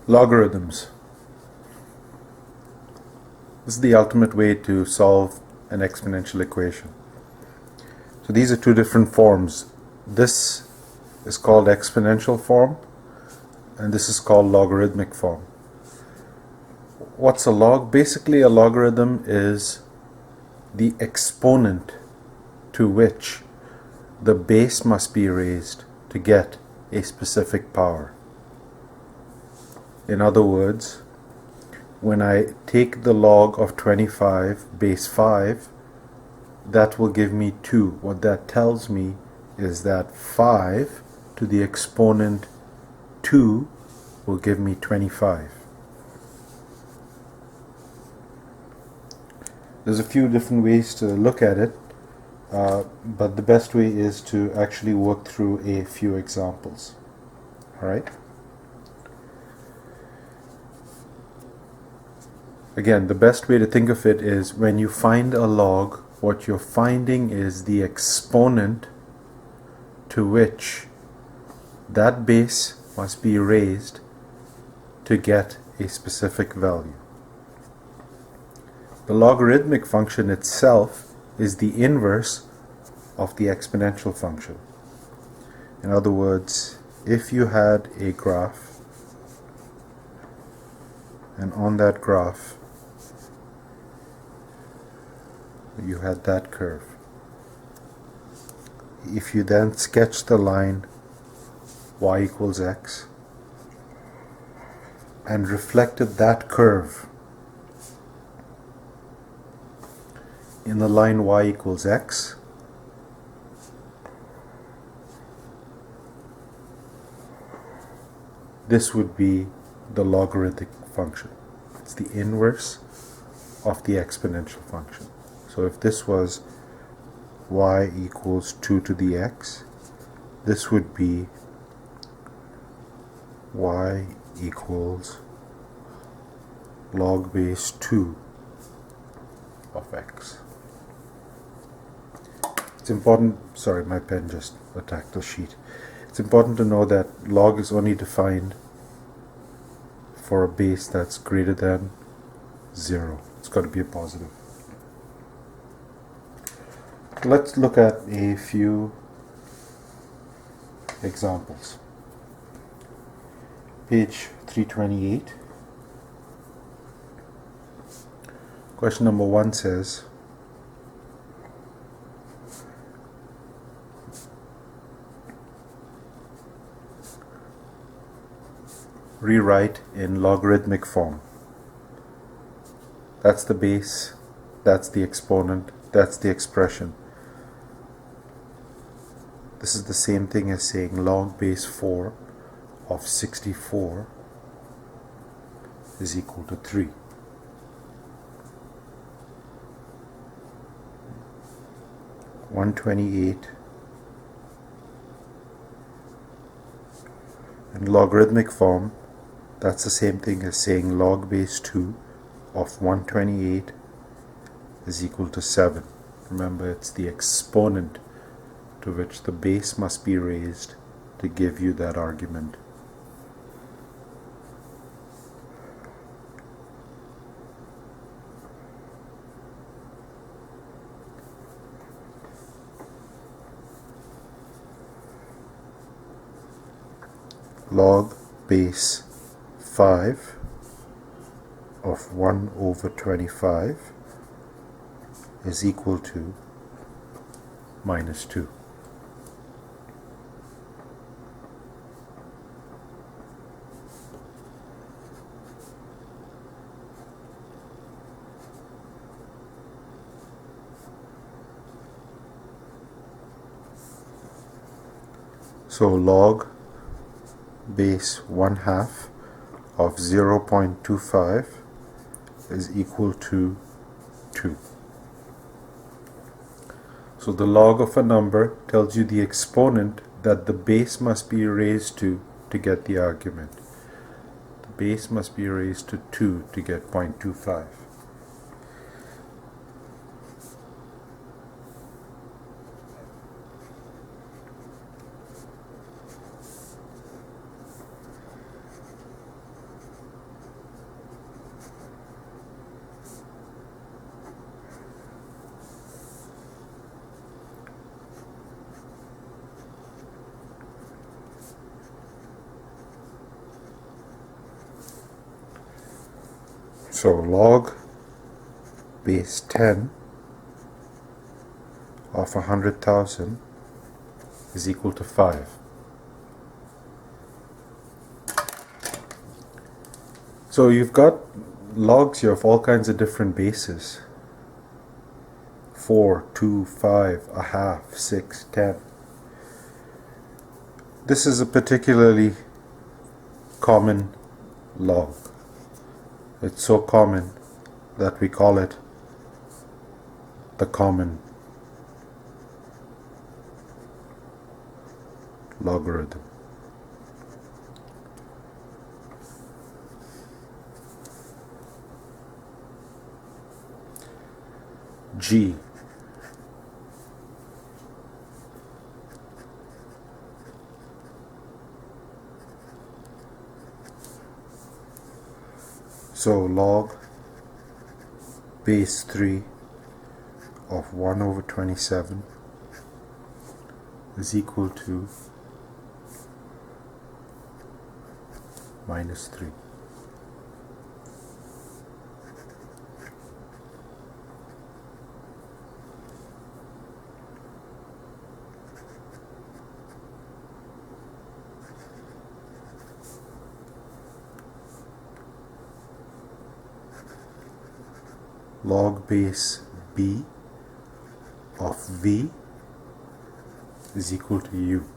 Logarithms. This is the ultimate way to solve an exponential equation. So these are two different forms. This is called exponential form and this is called logarithmic form. What's a log? Basically, a logarithm is the exponent to which the base must be raised to get a specific power. In other words, when I take the log of 25 base 5, that will give me 2. What that tells me is that 5 to the exponent 2 will give me 25. There's a few different ways to look at it, but the best way is to actually work through a few examples. Alright? Again, the best way to think of it is when you find a log, what you're finding is the exponent to which that base must be raised to get a specific value. The logarithmic function itself is the inverse of the exponential function. In other words, if you had a graph, and on that graph you had that curve. If you then sketch the line y equals x and reflected that curve in the line y equals x, this would be the logarithmic function. It's the inverse of the exponential function. So if this was y equals 2 to the x, this would be y equals log base 2 of x. It's important, sorry, my pen just attacked the sheet. It's important to know that log is only defined for a base that's greater than 0. It's got to be a positive. Let's look at a few examples. Page 328. Question number 1 says, rewrite in logarithmic form. That's the base, that's the exponent, that's the expression. This is the same thing as saying log base 4 of 64 is equal to 3. (128) in logarithmic form, that's the same thing as saying log base 2 of 128 is equal to 7. Remember, it's the exponent to which the base must be raised to give you that argument. Log base 5 of 1 over 25 is equal to minus 2. So log base 1/2 of 0.25 is equal to 2. So the log of a number tells you the exponent that the base must be raised to get the argument. The base must be raised to 2 to get 0.25. So log base 10 of 100,000 is equal to 5. So you've got logs here of all kinds of different bases. 4, 2, 5, a half, 6, 10. This is a particularly common log. It's so common that we call it the common logarithm. G. So log base 3 of 1 over 27 is equal to minus 3. Log base b of v is equal to u.